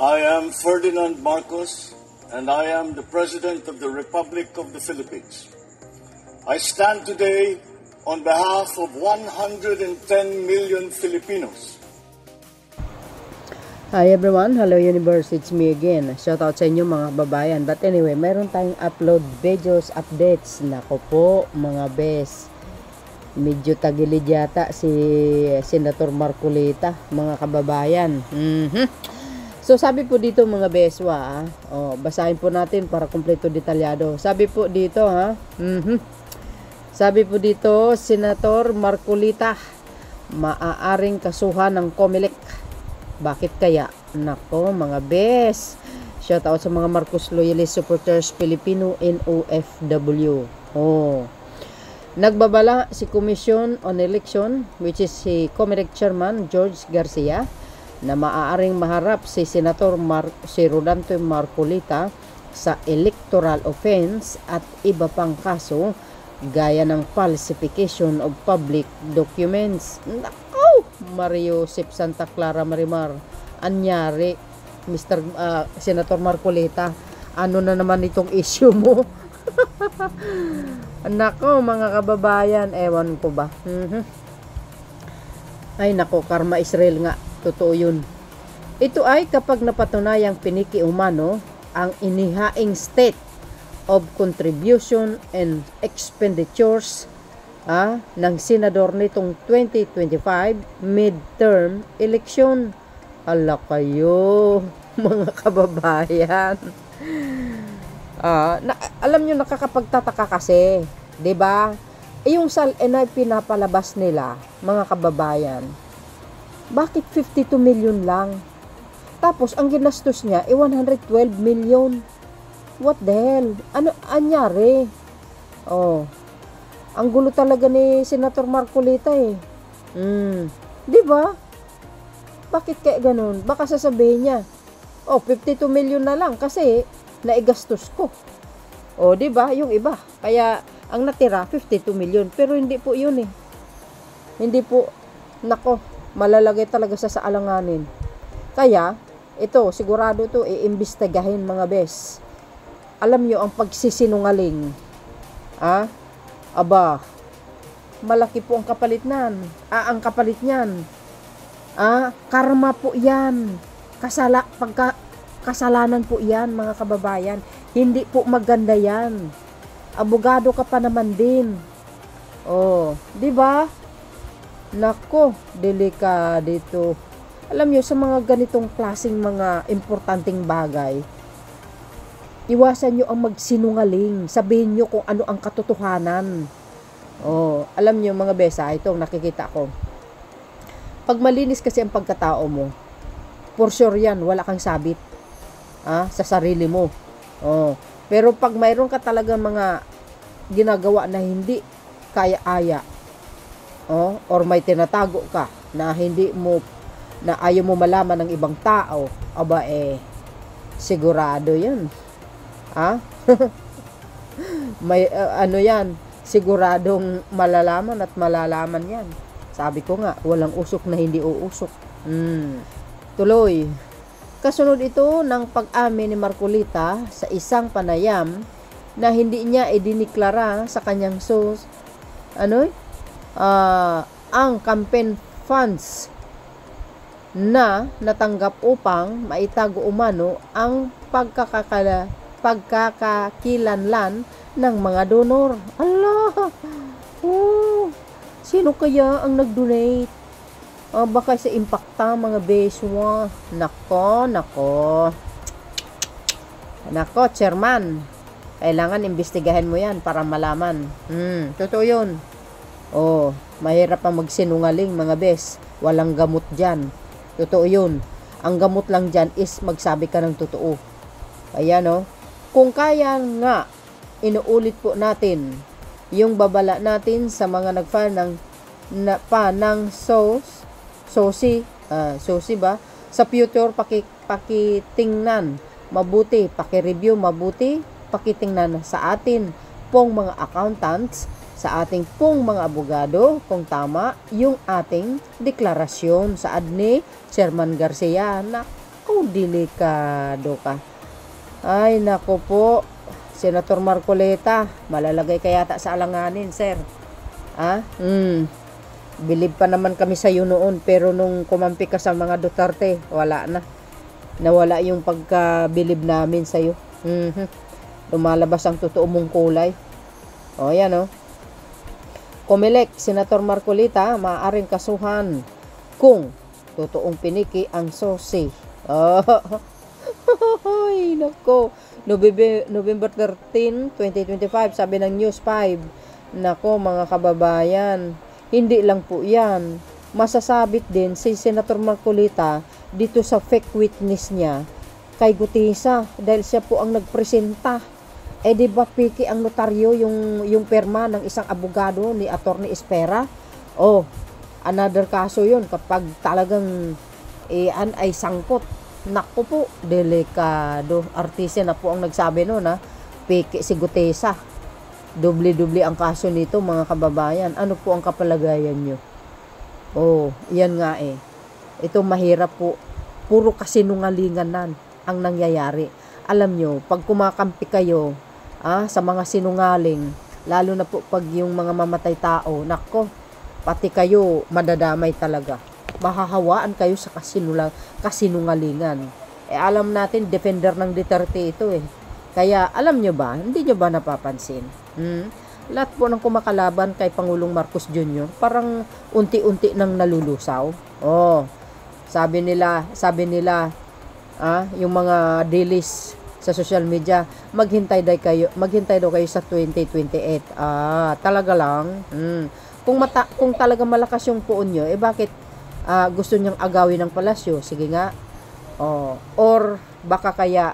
I am Ferdinand Marcos, and I am the President of the Republic of the Philippines. I stand today on behalf of 110 million Filipinos. Hi everyone, hello universe, it's me again. Shout out sa inyo mga babayan. But anyway, mayroon tayong upload videos, updates. Nako po mga bes, medyo tagilid yata si Senator Marcolita mga kababayan. So sabi po dito mga beswa, basahin po natin para kumpleto detalyado. Sabi po dito sabi po dito, Senator Marcolita maaaring kasuhan ng COMELEC. Bakit kaya? Nako mga bes, shout out sa mga Marcos loyalist supporters Filipino and OFW. Nagbabala si Commission on Election, which is si COMELEC Chairman George Garcia, na maaaring maharap si Senator si Rodante Marcolita sa electoral offense at iba pang kaso gaya ng falsification of public documents. Mario Sip Santa Clara Marimar, anyari Mr. Senator Marcolita, ano na naman itong issue mo? Nako mga kababayan, ewan ko ba. Ay nako, karma Israel nga, totoo yun. Ito ay kapag napatunayang piniki-umano ang inihaing state of contribution and expenditures ng senador nitong 2025 midterm election. Hala kayo mga kababayan. Alam nyo, nakakapagtataka kasi, 'di ba? Yung SAL-N ay pinapalabas nila mga kababayan. Bakit 52 million lang? Tapos ang ginastos niya 112 million. What the hell? Ano anyari? Ang gulo talaga ni Senator Marcolita eh. Di ba? Bakit kaya ganun? Baka sasabihin niya, 52 million na lang kasi naigastos ko. Di ba? Yung iba. Kaya ang natira 52 million. Pero hindi po yun eh. Hindi po. Nako, malalagay talaga sa alanganin. Kaya ito, sigurado to iimbestigahin mga bes. Alam nyo ang pagsisinungaling. Aba, malaki po ang kapalit niyan. Ang kapalit niyan. Karma po yan. Kasalanan po yan, mga kababayan. Hindi po maganda yan. Abogado ka pa naman din. Di ba? Nako, delikado dito. Alam niyo, sa mga ganitong klaseng mga importanteng bagay, iwasan nyo ang magsinungaling. Sabihin nyo kung ano ang katotohanan. Alam nyo mga besa, itong nakikita ko. Pag malinis kasi ang pagkatao mo, for sure yan, wala kang sabit sa sarili mo. Pero pag mayroon ka talaga mga ginagawa na hindi kaya-aya, or may tinatago ka na hindi mo, na ayaw mo malaman ng ibang tao, aba sigurado yan. May yan, siguradong malalaman at malalaman yan. Sabi ko nga, walang usok na hindi uusok. Tuloy. Kasunod ito ng pag-amin ni Marcolita sa isang panayam na hindi niya idiniklara sa kanyang ang campaign funds na natanggap upang maitago umano ang pagkakakilanlan ng mga donor. Allah! Sino kaya ang nag-donate? Baka sa Impacta mga beswa. Nako, chairman. Kailangan imbestigahin mo yan para malaman. Totoo yun. Mahirap ang magsinungaling mga bes. Walang gamot dyan. Totoo yun. Ang gamot lang dyan is magsabi ka ng totoo. Kaya kung kaya nga, inuulit po natin yung babala natin sa mga nag-file ng SOSI ba? Sa future, pakitingnan mabuti, pakireview mabuti, pakitingnan sa atin pong mga accountants, sa ating pong mga abogado kung tama yung ating deklarasyon sa ni Chairman Garcia. Naku, delikado ka. Ay, naku po. Senator Marcoleta, malalagay ka yata sa alanganin, sir. Bilib pa naman kami sa iyo noon, pero nung kumampi ka sa mga Duterte, wala na. Nawala yung pagkabilib namin sa iyo. Lumalabas ang totoo mong kulay. O, yan o. Comelec, Senator Marcoleta, maaaring kasuhan kung totoong piniki ang sosi. Ay, nako. November 13, 2025, sabi ng News 5. Nako, mga kababayan, hindi lang po yan. Masasabit din si Senator Marcoleta dito sa fake witness niya kay Gutesa dahil siya po ang nagpresenta. Di ba piki ang notaryo yung perma ng isang abogado ni Attorney Espera? Another kaso yun kapag talagang ay sangkot. Naku po, delikado. Artista na po ang nagsabi noon, piki si Gutesa. Doble-doble ang kaso nito, mga kababayan. Ano po ang kapalagayan nyo? Yan nga eh. Ito mahirap po. Puro kasinungalingan ang nangyayari. Alam nyo, pag kumakampi kayo sa mga sinungaling, lalo na po pag yung mga mamatay tao, nako, pati kayo madadamay talaga. Mahahawaan kayo sa kasinungalingan. Alam natin, defender ng Duterte ito eh. Kaya alam nyo ba, hindi nyo ba napapansin? Lahat po ng kumakalaban kay Pangulong Marcos Jr. parang unti-unti nang nalulusaw. Sabi nila, yung mga dailies sa social media, maghintay daw kayo sa 2028. Talaga lang. Kung talaga malakas yung puon nyo, bakit gusto niyang agawin ng palasyo? Sige nga. Or baka kaya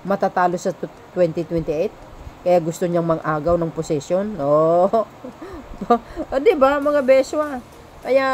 matatalo sa 2028? Kaya gusto niyang mang-agaw ng posisyon. Di ba, mga beswa? Kaya,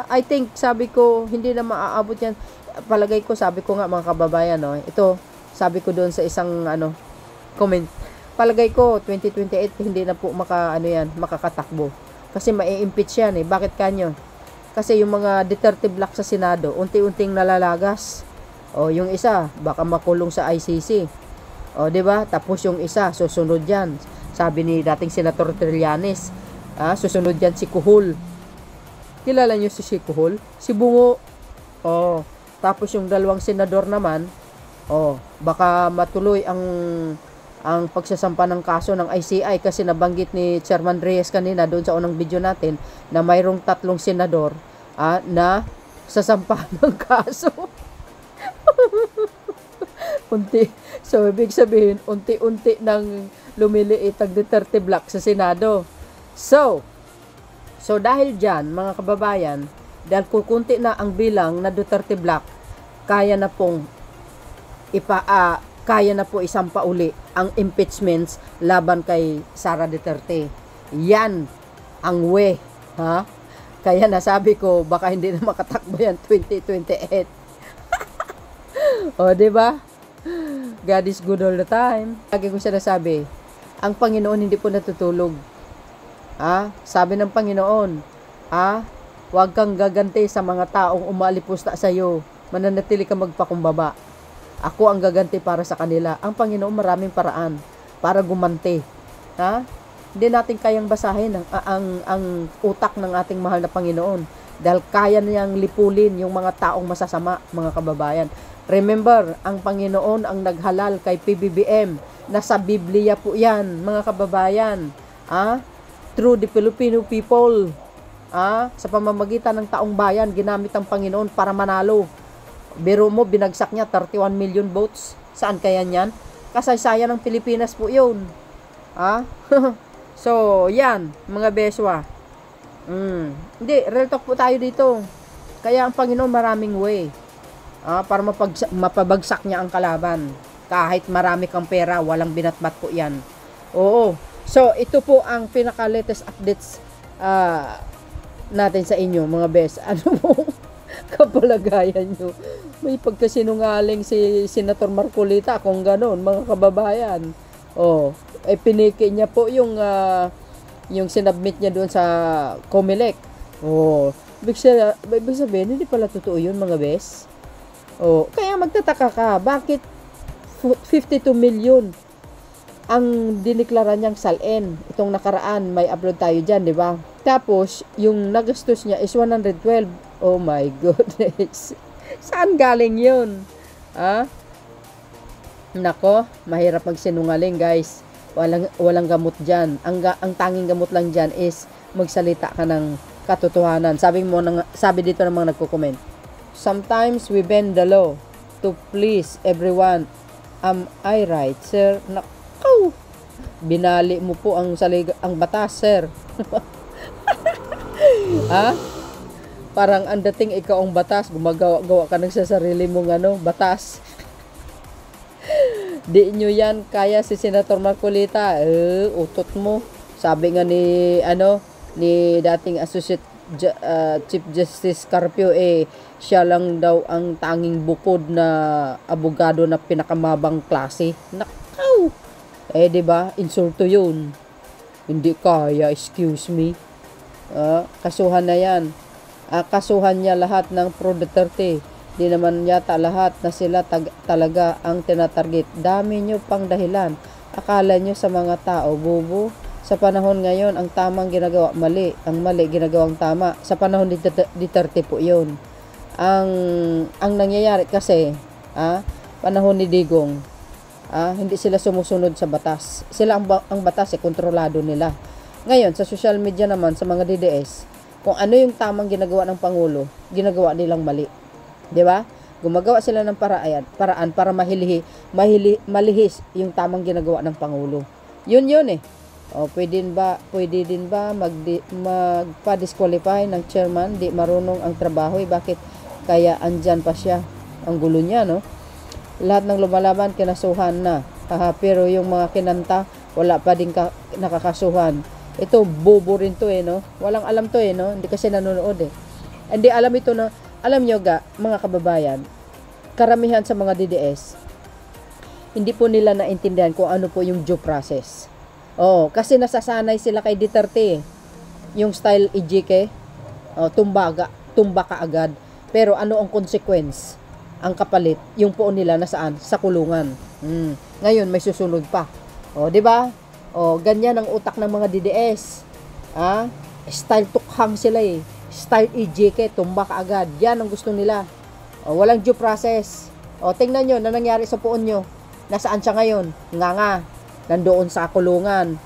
I think, sabi ko, hindi na maaabot yan. Palagay ko, sabi ko nga, mga kababayan, ito, sabi ko doon sa isang, comment. Palagay ko, 2028, hindi na po makakatakbo. Kasi mai-impeach yan eh. Bakit kanyo? Kasi yung mga Duterte block sa Senado, unti-unting nalalagas. Yung isa, baka makulong sa ICC. Di ba? Tapos yung isa, susunod yan. Sabi ni dating Senator Trillanes, susunod yan si Kuhol. Kilala nyo si Kuhol? Si Bungo. Tapos yung dalawang senador naman, baka matuloy ang pagsasampa ng kaso ng ICI kasi nabanggit ni Chairman Reyes kanina doon sa unang video natin na mayroong 3 senador na sasampa ng kaso. So, ibig sabihin, unti-unti nang lumiliit ang Duterte block sa Senado. So dahil dyan, mga kababayan, dahil kukunti na ang bilang na Duterte block, kaya na po isampa uli ang impeachments laban kay Sara Duterte. Yan ang Kaya nasabi ko, baka hindi na makatakbo yan 2028. Di ba? God is good all the time. Lagi ko siya nasabi, ang Panginoon hindi po natutulog. Sabi ng Panginoon, huwag kang gaganti sa mga taong umalipusta sa iyo. Mananatili ka magpakumbaba. Ako ang gaganti para sa kanila. Ang Panginoon maraming paraan para gumanti. Hindi natin kayang basahin ang utak ng ating mahal na Panginoon. Dahil kaya niyang lipulin yung mga taong masasama, mga kababayan. Remember, ang Panginoon ang naghalal kay PBBM. Nasa Biblia po yan, mga kababayan. Through the Filipino people. Sa pamamagitan ng taong bayan, ginamit ang Panginoon para manalo. Biro mo, binagsak niya 31 million votes. Saan kaya niyan? Kasaysayan ng Pilipinas po yun. So, yan, mga beswa. Hindi, real talk po tayo dito. Kaya ang Panginoon maraming way. Para mapabagsak niya ang kalaban. Kahit marami kang pera, walang binatbat po yan. So, ito po ang pinaka-latest updates natin sa inyo, mga bes. Ano po kapalagayan nyo? May pagkasinungaling si Senator Marcoleta kung gano'n, mga kababayan. Piniki niya po yung sinubmit niya doon sa Comelec. Ibig sabihin, hindi pala totoo yun, mga bes. Oh, kaya magtataka ka, bakit 52 million ang diniklara niyang salin. Itong nakaraan, may upload tayo dyan, di ba? Tapos, yung nagastos niya is 112. Oh my goodness. Saan galing yun? Ha? Nako, mahirap magsinungaling, guys. Walang gamot dyan. Ang tanging gamot lang dyan is magsalita ka ng katotohanan. Sabi dito ng mga nagko-comment. Sometimes we bend the law to please everyone. Am I right, sir? Nako, binali mo po ang batas, sir. Ha? Parang ang dating ikaw ang batas, gumagawa ka ng sa sarili mong batas. Di nyo yan kaya si Senator Marcolita. Utot mo. Sabi nga ni dating Associate Chief Justice Carpio, siya lang daw ang tanging bukod na abogado na pinakamabang klase. Nakaw! Diba? Insulto yun. Hindi kaya, excuse me. Kasuhan na yan. Kasuhan niya lahat ng pro Duterte. Di naman yata lahat na sila talaga ang tinatarget. Dami nyo pang dahilan. Akala nyo sa mga tao, bobo. Sa panahon ngayon, ang tamang ginagawa mali. Ang mali ginagawang tama. Sa panahon ni Duterte po yun. Ang nangyayari kasi, panahon ni Digong, hindi sila sumusunod sa batas. Sila ang batas, kontrolado nila. Ngayon, sa social media naman, sa mga DDS, kung ano yung tamang ginagawa ng Pangulo, ginagawa nilang mali. Di ba? Gumagawa sila ng paraan para malihis yung tamang ginagawa ng Pangulo. Yun eh. Pwede din ba magpa-disqualify ng chairman? Di marunong ang trabaho. Bakit kaya andyan pa siya? Ang gulo niya, no? Lahat ng lumalaban, kinasuhan na. Pero yung mga kinanta, wala pa din nakakasuhan. Ito, bobo rin to no? Walang alam to no? Hindi kasi nanonood Hindi alam ito na, alam nyo mga kababayan, karamihan sa mga DDS, hindi po nila naintindihan kung ano po yung due process. Kasi nasasanay sila kay Duterte. Yung style EJK, tumba ka agad. Pero ano ang consequence? Ang kapalit, yung po nila nasaan? Sa kulungan. Ngayon, may susunod pa. Di ba? Ganyan ang utak ng mga DDS. Style tukhang sila Style EJK, tumba ka agad. Yan ang gusto nila. Walang due process. Tingnan nyo, na nangyari sa poon nyo. Nasaan siya ngayon? Nga. Nandoon sa kulungan.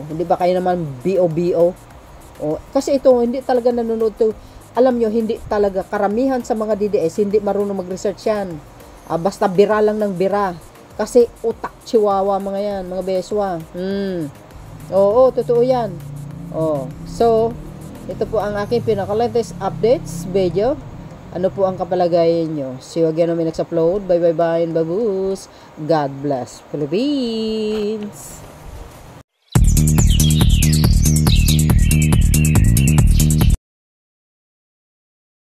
Hindi ba kayo naman BO? Kasi ito, hindi talaga nanonood to. Alam nyo, hindi talaga. Karamihan sa mga DDS, hindi marunong mag-research yan. Basta bira lang ng bira. Kasi utak chihuahua mga yan, mga beswa. Oo, totoo yan. So, ito po ang aking pinaka-latest updates video. Ano po ang kapalagayan nyo? See you again namin next upload. Bye and baboos. God bless Philippines.